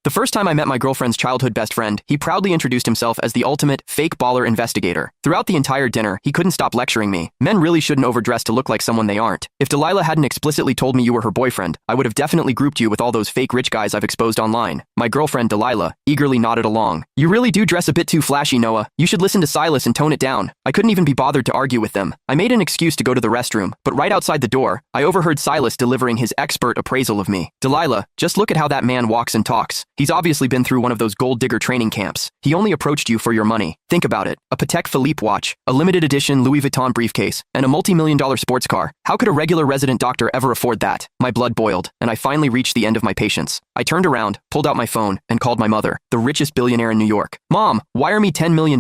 The first time I met my girlfriend's childhood best friend, he proudly introduced himself as the ultimate fake baller investigator. Throughout the entire dinner, he couldn't stop lecturing me. Men really shouldn't overdress to look like someone they aren't. If Delilah hadn't explicitly told me you were her boyfriend, I would have definitely grouped you with all those fake rich guys I've exposed online. My girlfriend, Delilah, eagerly nodded along. You really do dress a bit too flashy, Noah. You should listen to Silas and tone it down. I couldn't even be bothered to argue with them. I made an excuse to go to the restroom, but right outside the door, I overheard Silas delivering his expert appraisal of me. Delilah, just look at how that man walks and talks. He's obviously been through one of those gold digger training camps. He only approached you for your money. Think about it. A Patek Philippe watch, a limited edition Louis Vuitton briefcase, and a multi-million-dollar sports car. How could a regular resident doctor ever afford that? My blood boiled, and I finally reached the end of my patience. I turned around, pulled out my phone, and called my mother, the richest billionaire in New York. Mom, wire me $10 million.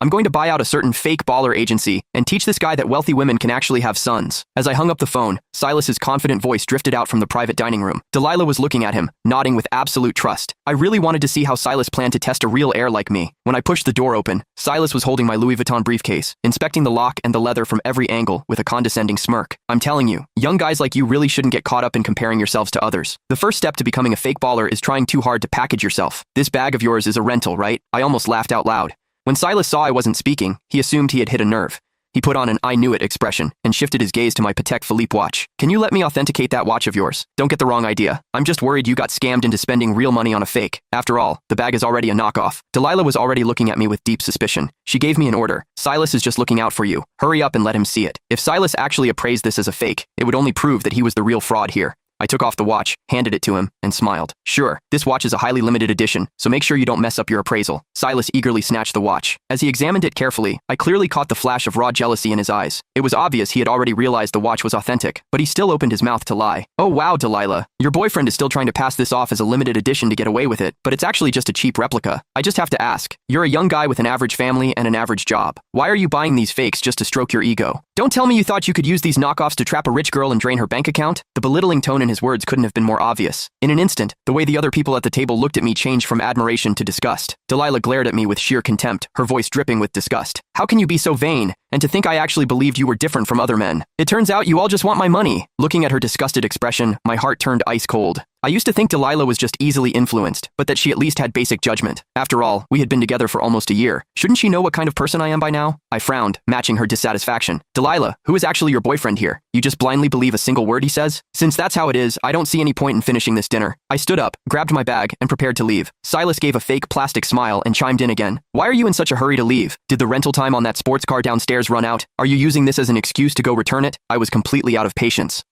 I'm going to buy out a certain fake baller agency and teach this guy that wealthy women can actually have sons. As I hung up the phone, Silas's confident voice drifted out from the private dining room. Delilah was looking at him, nodding with absolute trust. I really wanted to see how Silas planned to test a real heir like me. When I pushed the door open, Silas was holding my Louis Vuitton briefcase, inspecting the lock and the leather from every angle with a condescending smirk. I'm telling you, young guys like you really shouldn't get caught up in comparing yourselves to others. The first step to becoming a fake baller is trying too hard to package yourself. This bag of yours is a rental, right? I almost laughed out loud. When Silas saw I wasn't speaking, he assumed he had hit a nerve. He put on an "I knew it" expression and shifted his gaze to my Patek Philippe watch. Can you let me authenticate that watch of yours? Don't get the wrong idea. I'm just worried you got scammed into spending real money on a fake. After all, the bag is already a knockoff. Delilah was already looking at me with deep suspicion. She gave me an order. Silas is just looking out for you. Hurry up and let him see it. If Silas actually appraised this as a fake, it would only prove that he was the real fraud here. I took off the watch, handed it to him, and smiled. Sure, this watch is a highly limited edition, so make sure you don't mess up your appraisal. Silas eagerly snatched the watch. As he examined it carefully, I clearly caught the flash of raw jealousy in his eyes. It was obvious he had already realized the watch was authentic, but he still opened his mouth to lie. Oh wow, Delilah. Your boyfriend is still trying to pass this off as a limited edition to get away with it, but it's actually just a cheap replica. I just have to ask. You're a young guy with an average family and an average job. Why are you buying these fakes just to stroke your ego? Don't tell me you thought you could use these knockoffs to trap a rich girl and drain her bank account? The belittling tone in his words couldn't have been more obvious. In an instant, the way the other people at the table looked at me changed from admiration to disgust. Delilah glared at me with sheer contempt, her voice dripping with disgust. How can you be so vain? And to think I actually believed you were different from other men. It turns out you all just want my money. Looking at her disgusted expression, my heart turned ice cold. I used to think Delilah was just easily influenced, but that she at least had basic judgment. After all, we had been together for almost a year. Shouldn't she know what kind of person I am by now? I frowned, matching her dissatisfaction. Delilah, who is actually your boyfriend here? You just blindly believe a single word he says? Since that's how it is, I don't see any point in finishing this dinner. I stood up, grabbed my bag, and prepared to leave. Silas gave a fake plastic smile and chimed in again. Why are you in such a hurry to leave? Did the rental time on that sports car downstairs run out? Are you using this as an excuse to go return it? I was completely out of patience.